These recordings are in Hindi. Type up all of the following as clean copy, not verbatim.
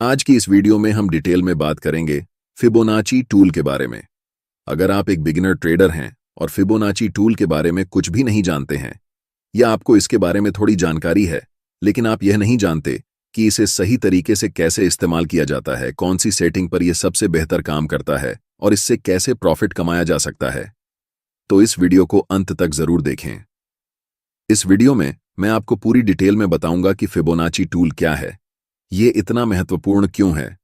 आज की इस वीडियो में हम डिटेल में बात करेंगे फिबोनाची टूल के बारे में। अगर आप एक बिगिनर ट्रेडर हैं और फिबोनाची टूल के बारे में कुछ भी नहीं जानते हैं या आपको इसके बारे में थोड़ी जानकारी है लेकिन आप यह नहीं जानते कि इसे सही तरीके से कैसे इस्तेमाल किया जाता है, कौन सी सेटिंग पर यह सबसे बेहतर काम करता है और इससे कैसे प्रॉफिट कमाया जा सकता है, तो इस वीडियो को अंत तक जरूर देखें। इस वीडियो में मैं आपको पूरी डिटेल में बताऊंगा कि फिबोनाची टूल क्या है, ये इतना महत्वपूर्ण क्यों है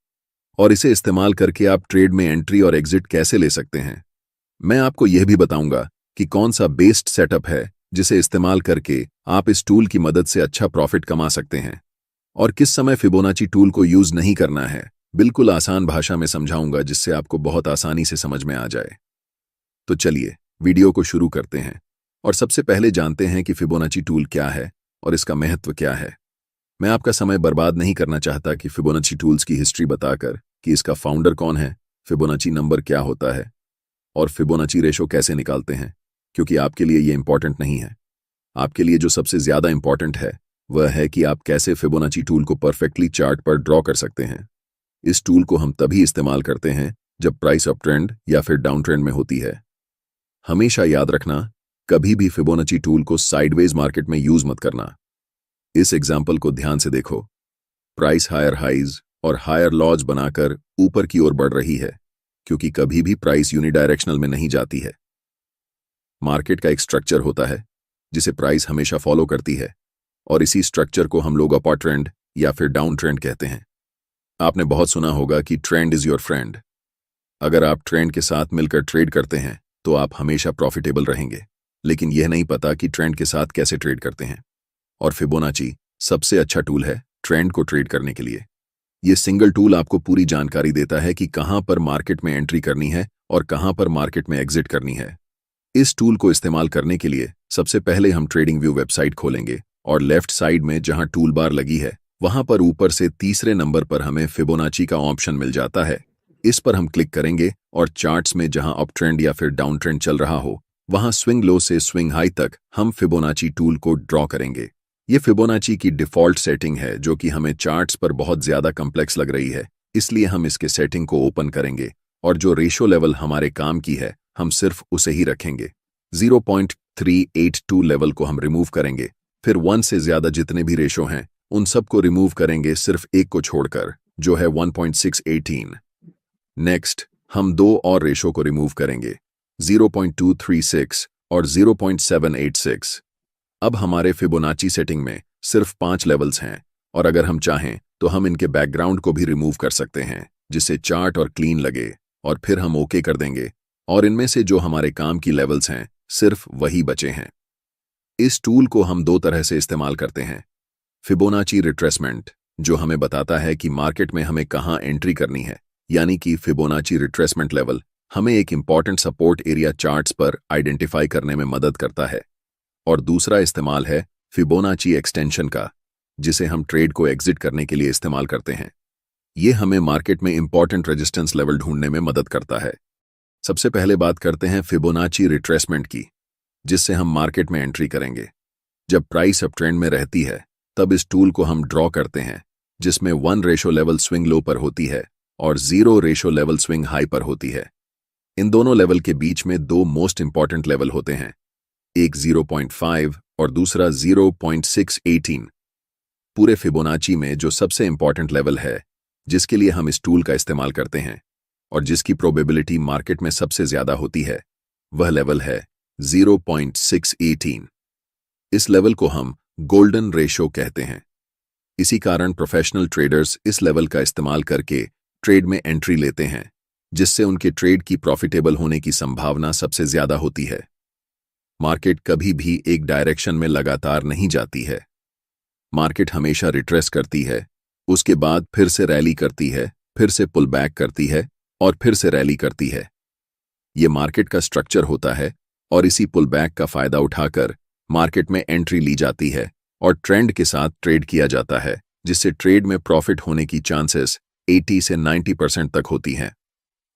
और इसे इस्तेमाल करके आप ट्रेड में एंट्री और एग्जिट कैसे ले सकते हैं। मैं आपको यह भी बताऊंगा कि कौन सा बेस्ट सेटअप है जिसे इस्तेमाल करके आप इस टूल की मदद से अच्छा प्रॉफिट कमा सकते हैं और किस समय फिबोनाची टूल को यूज नहीं करना है। बिल्कुल आसान भाषा में समझाऊंगा जिससे आपको बहुत आसानी से समझ में आ जाए। तो चलिए वीडियो को शुरू करते हैं और सबसे पहले जानते हैं कि फिबोनाची टूल क्या है और इसका महत्व क्या है। मैं आपका समय बर्बाद नहीं करना चाहता कि फिबोनाची टूल्स की हिस्ट्री बताकर कि इसका फाउंडर कौन है, फिबोनाची नंबर क्या होता है और फिबोनाची रेशो कैसे निकालते हैं, क्योंकि आपके लिए ये इंपॉर्टेंट नहीं है। आपके लिए जो सबसे ज्यादा इंपॉर्टेंट है वह है कि आप कैसे फिबोनाची टूल को परफेक्टली चार्ट पर ड्रॉ कर सकते हैं। इस टूल को हम तभी इस्तेमाल करते हैं जब प्राइस अप ट्रेंड या फिर डाउन ट्रेंड में होती है। हमेशा याद रखना, कभी भी फिबोनाची टूल को साइडवेज मार्केट में यूज मत करना। इस एग्जाम्पल को ध्यान से देखो। प्राइस हायर हाइज और हायर लॉज बनाकर ऊपर की ओर बढ़ रही है, क्योंकि कभी भी प्राइस यूनिडायरेक्शनल में नहीं जाती है। मार्केट का एक स्ट्रक्चर होता है जिसे प्राइस हमेशा फॉलो करती है और इसी स्ट्रक्चर को हम लोग अपर ट्रेंड या फिर डाउन ट्रेंड कहते हैं। आपने बहुत सुना होगा कि ट्रेंड इज योर फ्रेंड। अगर आप ट्रेंड के साथ मिलकर ट्रेड करते हैं तो आप हमेशा प्रॉफिटेबल रहेंगे, लेकिन यह नहीं पता कि ट्रेंड के साथ कैसे ट्रेड करते हैं। और फिबोनाची सबसे अच्छा टूल है ट्रेंड को ट्रेड करने के लिए। यह सिंगल टूल आपको पूरी जानकारी देता है कि कहां पर मार्केट में एंट्री करनी है और कहां पर मार्केट में एग्जिट करनी है। इस टूल को इस्तेमाल करने के लिए सबसे पहले हम ट्रेडिंग व्यू वेबसाइट खोलेंगे और लेफ्ट साइड में जहां टूल बार लगी है वहां पर ऊपर से तीसरे नंबर पर हमें फिबोनाची का ऑप्शन मिल जाता है। इस पर हम क्लिक करेंगे और चार्ट्स में जहां अप ट्रेंड या फिर डाउन ट्रेंड चल रहा हो वहां स्विंग लो से स्विंग हाई तक हम फिबोनाची टूल को ड्रॉ करेंगे। ये फिबोनाची की डिफॉल्ट सेटिंग है जो कि हमें चार्ट्स पर बहुत ज्यादा कॉम्प्लेक्स लग रही है, इसलिए हम इसके सेटिंग को ओपन करेंगे और जो रेशो लेवल हमारे काम की है हम सिर्फ उसे ही रखेंगे। 0.382 लेवल को हम रिमूव करेंगे, फिर 1 से ज्यादा जितने भी रेशो हैं उन सब को रिमूव करेंगे सिर्फ एक को छोड़कर, जो है 1.618। नेक्स्ट हम दो और रेशो को रिमूव करेंगे, 0.236 और 0.786। अब हमारे फिबोनाची सेटिंग में सिर्फ 5 लेवल्स हैं और अगर हम चाहें तो हम इनके बैकग्राउंड को भी रिमूव कर सकते हैं जिससे चार्ट और क्लीन लगे, और फिर हम ओके कर देंगे और इनमें से जो हमारे काम की लेवल्स हैं सिर्फ वही बचे हैं। इस टूल को हम दो तरह से इस्तेमाल करते हैं। फिबोनाची रिट्रेसमेंट, जो हमें बताता है कि मार्केट में हमें कहां एंट्री करनी है, यानी कि फिबोनाची रिट्रेसमेंट लेवल हमें एक इंपॉर्टेंट सपोर्ट एरिया चार्ट्स पर आइडेंटिफाई करने में मदद करता है। और दूसरा इस्तेमाल है फिबोनाची एक्सटेंशन का, जिसे हम ट्रेड को एग्जिट करने के लिए इस्तेमाल करते हैं। ये हमें मार्केट में इंपॉर्टेंट रेजिस्टेंस लेवल ढूंढने में मदद करता है। सबसे पहले बात करते हैं फिबोनाची रिट्रेसमेंट की, जिससे हम मार्केट में एंट्री करेंगे। जब प्राइस अप ट्रेंड में रहती है तब इस टूल को हम ड्रॉ करते हैं, जिसमें 1 रेशो लेवल स्विंग लो पर होती है और 0 रेशो लेवल स्विंग हाई पर होती है। इन दोनों लेवल के बीच में दो मोस्ट इंपॉर्टेंट लेवल होते हैं, एक 0.5 और दूसरा 0.618। पूरे फिबोनाची में जो सबसे इंपॉर्टेंट लेवल है जिसके लिए हम इस टूल का इस्तेमाल करते हैं और जिसकी प्रोबेबिलिटी मार्केट में सबसे ज्यादा होती है, वह लेवल है 0.618। इस लेवल को हम गोल्डन रेशो कहते हैं। इसी कारण प्रोफेशनल ट्रेडर्स इस लेवल का इस्तेमाल करके ट्रेड में एंट्री लेते हैं, जिससे उनके ट्रेड की प्रॉफिटेबल होने की संभावना सबसे ज्यादा होती है। मार्केट कभी भी एक डायरेक्शन में लगातार नहीं जाती है। मार्केट हमेशा रिट्रेस करती है, उसके बाद फिर से रैली करती है, फिर से पुल बैक करती है और फिर से रैली करती है। ये मार्केट का स्ट्रक्चर होता है और इसी पुल बैक का फायदा उठाकर मार्केट में एंट्री ली जाती है और ट्रेंड के साथ ट्रेड किया जाता है, जिससे ट्रेड में प्रॉफिट होने की चांसेस 80 से 90% तक होती हैं।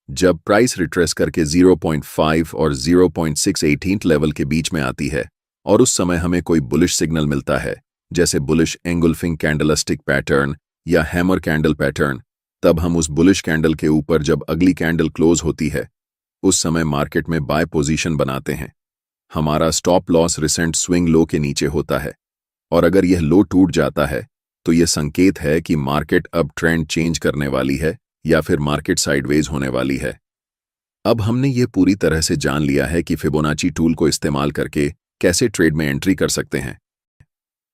जब प्राइस रिट्रेस करके 0.5 और 0.618 लेवल के बीच में आती है और उस समय हमें कोई बुलिश सिग्नल मिलता है, जैसे बुलिश एंगुल्फिंग कैंडलस्टिक पैटर्न या हैमर कैंडल पैटर्न, तब हम उस बुलिश कैंडल के ऊपर जब अगली कैंडल क्लोज होती है उस समय मार्केट में बाय पोजीशन बनाते हैं। हमारा stop loss recent swing low के नीचे होता है और अगर यह लो टूट जाता है तो यह संकेत है कि मार्केट अब ट्रेंड चेंज करने वाली है या फिर मार्केट साइडवेज होने वाली है। अब हमने ये पूरी तरह से जान लिया है कि फिबोनाची टूल को इस्तेमाल करके कैसे ट्रेड में एंट्री कर सकते हैं।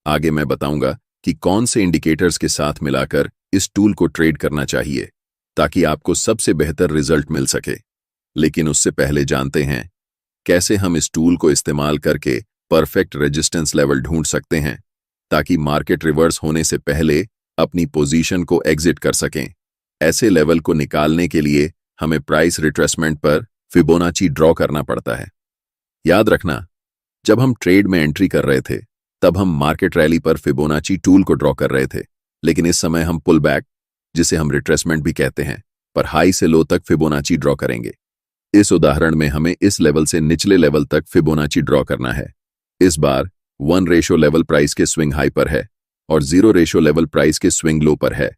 आगे मैं बताऊंगा कि कौन से इंडिकेटर्स के साथ मिलाकर इस टूल को ट्रेड करना चाहिए ताकि आपको सबसे बेहतर रिजल्ट मिल सके। लेकिन उससे पहले जानते हैं कैसे हम इस टूल को इस्तेमाल करके परफेक्ट रेजिस्टेंस लेवल ढूंढ सकते हैं ताकि मार्केट रिवर्स होने से पहले अपनी पोजीशन को एग्जिट कर सकें। ऐसे लेवल को निकालने के लिए हमें प्राइस रिट्रेसमेंट पर फिबोनाची ड्रॉ करना पड़ता है। याद रखना, जब हम ट्रेड में एंट्री कर रहे थे तब हम मार्केट रैली पर फिबोनाची टूल को ड्रॉ कर रहे थे, लेकिन इस समय हम पुल बैक, जिसे हम रिट्रेसमेंट भी कहते हैं, पर हाई से लो तक फिबोनाची ड्रॉ करेंगे। इस उदाहरण में हमें इस लेवल से निचले लेवल तक फिबोनाची ड्रॉ करना है। इस बार 1 रेशो लेवल प्राइस के स्विंग हाई पर है और 0 रेशो लेवल प्राइस के स्विंग लो पर है।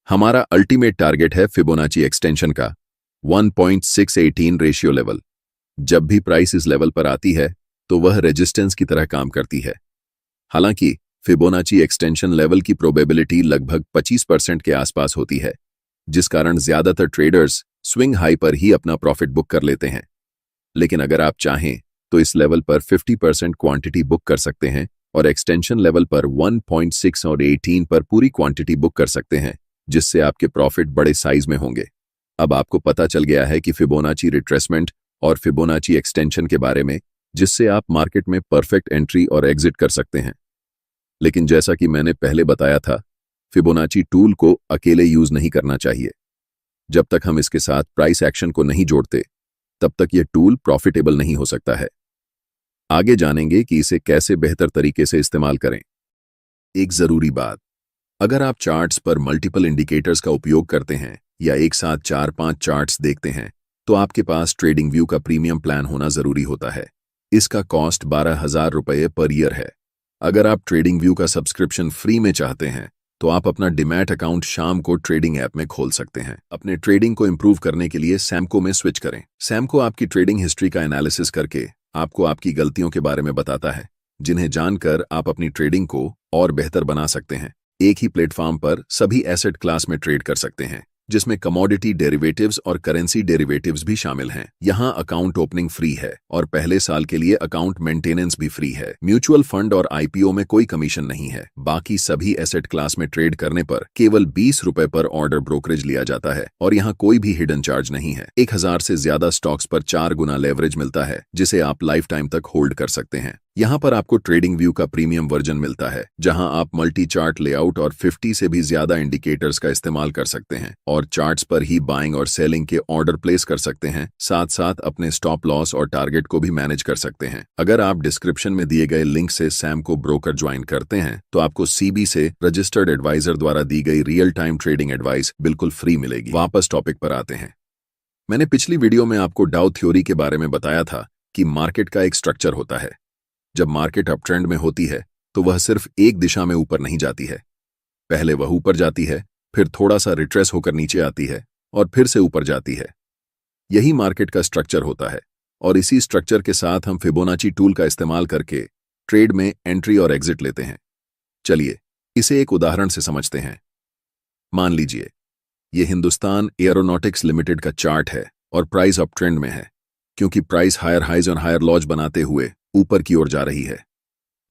हमारा अल्टीमेट टारगेट है फिबोनाची एक्सटेंशन का 1.618 रेशियो लेवल। जब भी प्राइस इस लेवल पर आती है तो वह रेजिस्टेंस की तरह काम करती है। हालांकि फिबोनाची एक्सटेंशन लेवल की प्रोबेबिलिटी लगभग 25% के आसपास होती है, जिस कारण ज्यादातर ट्रेडर्स स्विंग हाई पर ही अपना प्रॉफिट बुक कर लेते हैं। लेकिन अगर आप चाहें तो इस लेवल पर 50% क्वांटिटी बुक कर सकते हैं और एक्सटेंशन लेवल पर 1.6 और 18 पर पूरी क्वांटिटी बुक कर सकते हैं, जिससे आपके प्रॉफिट बड़े साइज में होंगे। अब आपको पता चल गया है कि फिबोनाची रिट्रेसमेंट और फिबोनाची एक्सटेंशन के बारे में, जिससे आप मार्केट में परफेक्ट एंट्री और एग्जिट कर सकते हैं। लेकिन जैसा कि मैंने पहले बताया था, फिबोनाची टूल को अकेले यूज नहीं करना चाहिए। जब तक हम इसके साथ प्राइस एक्शन को नहीं जोड़ते तब तक यह टूल प्रॉफिटेबल नहीं हो सकता है। आगे जानेंगे कि इसे कैसे बेहतर तरीके से इस्तेमाल करें। एक जरूरी बात, अगर आप चार्ट्स पर मल्टीपल इंडिकेटर्स का उपयोग करते हैं या एक साथ 4-5 चार्ट्स देखते हैं तो आपके पास ट्रेडिंग व्यू का प्रीमियम प्लान होना जरूरी होता है। इसका कॉस्ट 12,000 रुपये पर ईयर है। अगर आप ट्रेडिंग व्यू का सब्सक्रिप्शन फ्री में चाहते हैं तो आप अपना डीमैट अकाउंट शाम को ट्रेडिंग ऐप में खोल सकते हैं। अपने ट्रेडिंग को इंप्रूव करने के लिए सैमको में स्विच करें। सैमको आपकी ट्रेडिंग हिस्ट्री का एनालिसिस करके आपको आपकी गलतियों के बारे में बताता है, जिन्हें जानकर आप अपनी ट्रेडिंग को और बेहतर बना सकते हैं। एक ही प्लेटफॉर्म पर सभी एसेट क्लास में ट्रेड कर सकते हैं, जिसमें कमोडिटी डेरिवेटिव्स और करेंसी डेरिवेटिव्स भी शामिल हैं। यहाँ अकाउंट ओपनिंग फ्री है और पहले साल के लिए अकाउंट मेंटेनेंस भी फ्री है। म्यूचुअल फंड और आईपीओ में कोई कमीशन नहीं है। बाकी सभी एसेट क्लास में ट्रेड करने पर केवल 20 रुपए पर ऑर्डर ब्रोकरेज लिया जाता है और यहाँ कोई भी हिडन चार्ज नहीं है। 1000 से ज्यादा स्टॉक्स पर 4 गुना लेवरेज मिलता है, जिसे आप लाइफ टाइम तक होल्ड कर सकते हैं। यहाँ पर आपको ट्रेडिंग व्यू का प्रीमियम वर्जन मिलता है, जहां आप मल्टी चार्ट लेआउट और 50 से भी ज्यादा इंडिकेटर्स का इस्तेमाल कर सकते हैं और चार्ट्स पर ही बाइंग और सेलिंग के ऑर्डर प्लेस कर सकते हैं। साथ साथ अपने स्टॉप लॉस और टारगेट को भी मैनेज कर सकते हैं। अगर आप डिस्क्रिप्शन में दिए गए लिंक से सैमको ब्रोकर ज्वाइन करते हैं तो आपको सीबी से रजिस्टर्ड एडवाइजर द्वारा दी गई रियल टाइम ट्रेडिंग एडवाइस बिल्कुल फ्री मिलेगी। वापस टॉपिक पर आते हैं। मैंने पिछली वीडियो में आपको डाउ थ्योरी के बारे में बताया था कि मार्केट का एक स्ट्रक्चर होता है। जब मार्केट अप ट्रेंड में होती है तो वह सिर्फ एक दिशा में ऊपर नहीं जाती है। पहले वह ऊपर जाती है, फिर थोड़ा सा रिट्रेस होकर नीचे आती है और फिर से ऊपर जाती है। यही मार्केट का स्ट्रक्चर होता है और इसी स्ट्रक्चर के साथ हम फिबोनाची टूल का इस्तेमाल करके ट्रेड में एंट्री और एग्जिट लेते हैं। चलिए इसे एक उदाहरण से समझते हैं। मान लीजिए यह हिंदुस्तान एरोनॉटिक्स लिमिटेड का चार्ट है और प्राइस अप ट्रेंड में है, क्योंकि प्राइस हायर हाइज और हायर लॉज बनाते हुए ऊपर की ओर जा रही है।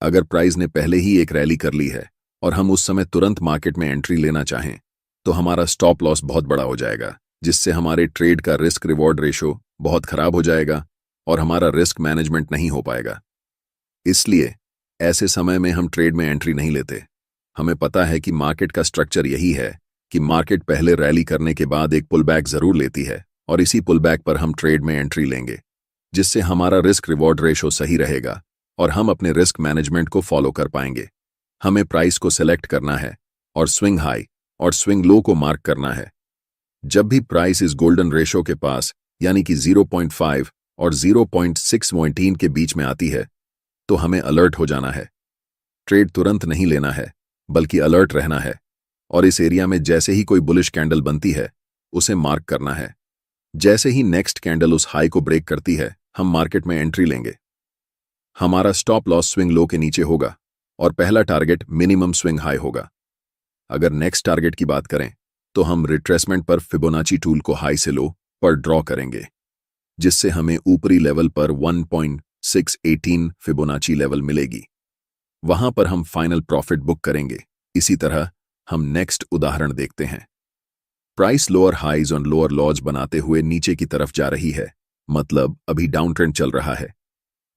अगर प्राइस ने पहले ही एक रैली कर ली है और हम उस समय तुरंत मार्केट में एंट्री लेना चाहें तो हमारा स्टॉप लॉस बहुत बड़ा हो जाएगा, जिससे हमारे ट्रेड का रिस्क रिवॉर्ड रेशो बहुत खराब हो जाएगा और हमारा रिस्क मैनेजमेंट नहीं हो पाएगा। इसलिए ऐसे समय में हम ट्रेड में एंट्री नहीं लेते। हमें पता है कि मार्केट का स्ट्रक्चर यही है कि मार्केट पहले रैली करने के बाद एक पुल बैक जरूर लेती है और इसी पुल बैक पर हम ट्रेड में एंट्री लेंगे, जिससे हमारा रिस्क रिवॉर्ड रेशो सही रहेगा और हम अपने रिस्क मैनेजमेंट को फॉलो कर पाएंगे। हमें प्राइस को सिलेक्ट करना है और स्विंग हाई और स्विंग लो को मार्क करना है। जब भी प्राइस इस गोल्डन रेशो के पास यानी कि 0.5 और 0.618 के बीच में आती है तो हमें अलर्ट हो जाना है। ट्रेड तुरंत नहीं लेना है, बल्कि अलर्ट रहना है। और इस एरिया में जैसे ही कोई बुलिश कैंडल बनती है उसे मार्क करना है। जैसे ही नेक्स्ट कैंडल उस हाई को ब्रेक करती है हम मार्केट में एंट्री लेंगे। हमारा स्टॉप लॉस स्विंग लो के नीचे होगा और पहला टारगेट मिनिमम स्विंग हाई होगा। अगर नेक्स्ट टारगेट की बात करें तो हम रिट्रेसमेंट पर फिबोनाची टूल को हाई से लो पर ड्रॉ करेंगे, जिससे हमें ऊपरी लेवल पर 1.618 फिबोनाची लेवल मिलेगी। वहां पर हम फाइनल प्रॉफिट बुक करेंगे। इसी तरह हम नेक्स्ट उदाहरण देखते हैं। प्राइस लोअर हाइज और लोअर लॉज बनाते हुए नीचे की तरफ जा रही है, मतलब अभी डाउन ट्रेंड चल रहा है।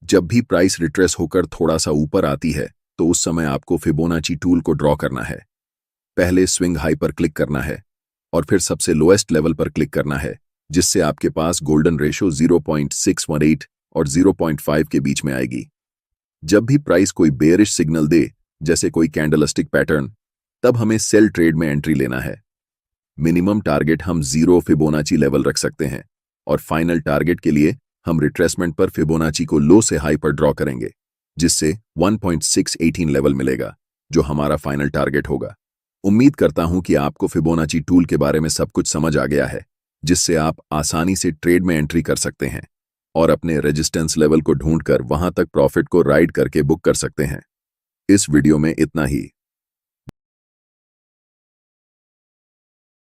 जब भी प्राइस रिट्रेस होकर थोड़ा सा ऊपर आती है तो उस समय आपको फिबोनाची टूल को ड्रॉ करना है। पहले स्विंग हाई पर क्लिक करना है और फिर सबसे लोएस्ट लेवल पर क्लिक करना है, जिससे आपके पास गोल्डन रेशो 0.618 और 0.5 के बीच में आएगी। जब भी प्राइस कोई बेयरिश सिग्नल दे, जैसे कोई कैंडलस्टिक पैटर्न, तब हमें सेल ट्रेड में एंट्री लेना है। मिनिमम टारगेट हम 0 फिबोनाची लेवल रख सकते हैं और फाइनल टारगेट के लिए हम रिट्रेसमेंट पर फिबोनाची को लो से हाई पर ड्रॉ करेंगे, जिससे 1.618 लेवल मिलेगा, जो हमारा फाइनल टारगेट होगा। उम्मीद करता हूं कि आपको फिबोनाची टूल के बारे में सब कुछ समझ आ गया है, जिससे आप आसानी से ट्रेड में एंट्री कर सकते हैं और अपने रेजिस्टेंस लेवल को ढूंढकर वहां तक प्रॉफिट को राइड करके बुक कर सकते हैं। इस वीडियो में इतना ही।